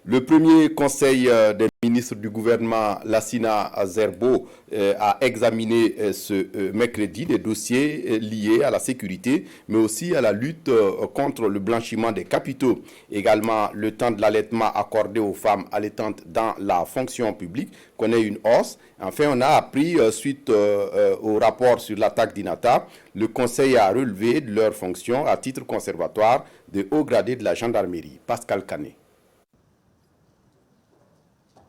Le premier conseil des ministres du gouvernement, Lassina Zerbo, a examiné ce mercredi des dossiers liés à la sécurité, mais aussi à la lutte contre le blanchiment des capitaux. Également, le temps de l'allaitement accordé aux femmes allaitantes dans la fonction publique connaît une hausse. Enfin, on a appris, suite au rapport sur l'attaque d'Inata, le Conseil a relevé de leurs fonctions à titre conservatoire de hauts gradés de la gendarmerie. Pascal Canet.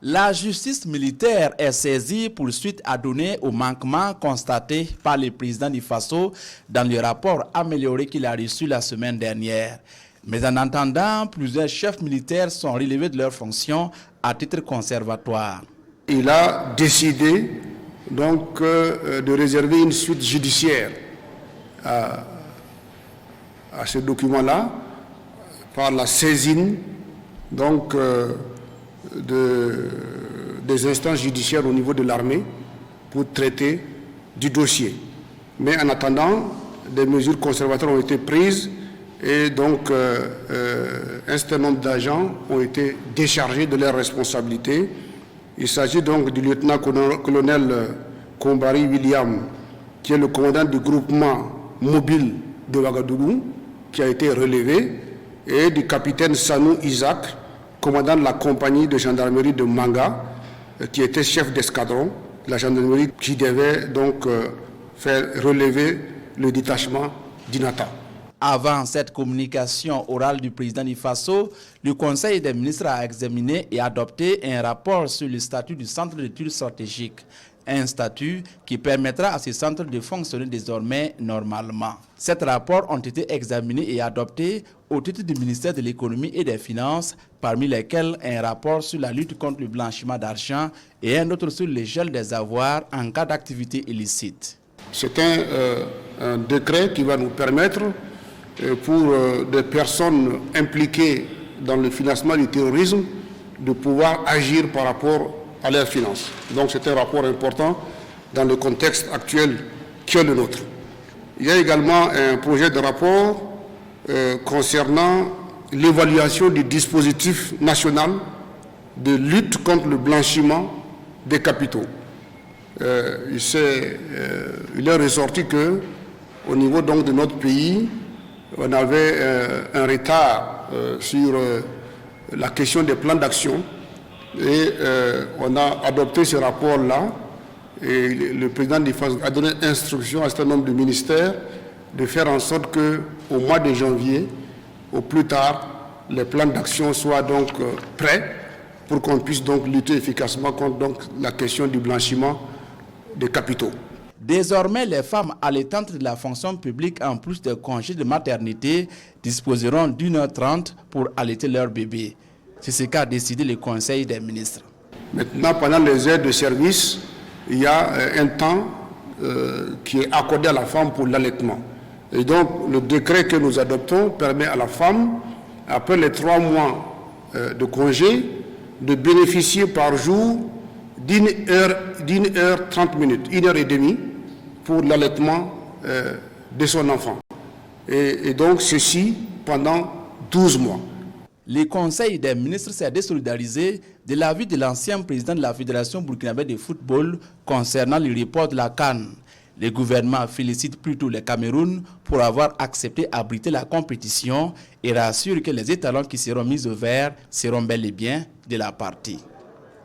La justice militaire est saisie pour suite à donner aux manquements constatés par le président du Faso dans le rapport amélioré qu'il a reçu la semaine dernière. Mais en attendant, plusieurs chefs militaires sont relevés de leurs fonctions à titre conservatoire. Il a décidé donc de réserver une suite judiciaire à ce document-là par la saisine donc des instances judiciaires au niveau de l'armée pour traiter du dossier. Mais en attendant, des mesures conservatoires ont été prises et donc un certain nombre d'agents ont été déchargés de leurs responsabilités. Il s'agit donc du lieutenant-colonel Kombari William, qui est le commandant du groupement mobile de Ouagadougou, qui a été relevé, et du capitaine Sanou Isaac, commandant de la compagnie de gendarmerie de Manga, qui était chef d'escadron, la gendarmerie qui devait donc faire relever le détachement d'Inata. Avant cette communication orale du président du Faso, le Conseil des ministres a examiné et adopté un rapport sur le statut du centre d'études stratégiques. Un statut qui permettra à ce centre de fonctionner désormais normalement. Ces rapports ont été examinés et adoptés au titre du ministère de l'économie et des finances, parmi lesquels un rapport sur la lutte contre le blanchiment d'argent et un autre sur le gel des avoirs en cas d'activité illicite. C'est un décret qui va nous permettre, pour des personnes impliquées dans le financement du terrorisme, de pouvoir agir par rapport à leurs finances. Donc c'est un rapport important dans le contexte actuel qui est le nôtre. Il y a également un projet de rapport concernant l'évaluation du dispositif national de lutte contre le blanchiment des capitaux. Il est ressorti qu'au niveau donc de notre pays, on avait un retard sur la question des plans d'action. Et on a adopté ce rapport-là et le président du FAS a donné instruction à un certain nombre de ministères de faire en sorte qu'au mois de janvier, au plus tard, les plans d'action soient donc prêts pour qu'on puisse donc lutter efficacement contre donc, la question du blanchiment des capitaux. Désormais, les femmes allaitantes de la fonction publique, en plus des congés de maternité, disposeront d'1h30 pour allaiter leur bébé. C'est ce qu'a décidé le Conseil des ministres. Maintenant, pendant les heures de service, il y a un temps qui est accordé à la femme pour l'allaitement. Et donc, le décret que nous adoptons permet à la femme, après les 3 mois de congé, de bénéficier par jour d'1 heure 30 minutes, 1h30 pour l'allaitement de son enfant. Et donc, ceci pendant 12 mois. Le Conseil des ministres s'est désolidarisé de l'avis de l'ancien président de la Fédération burkinabé de football concernant le report de la CAN. Le gouvernement félicite plutôt le Cameroun pour avoir accepté d'abriter la compétition et rassure que les étalons qui seront mis au vert seront bel et bien de la partie.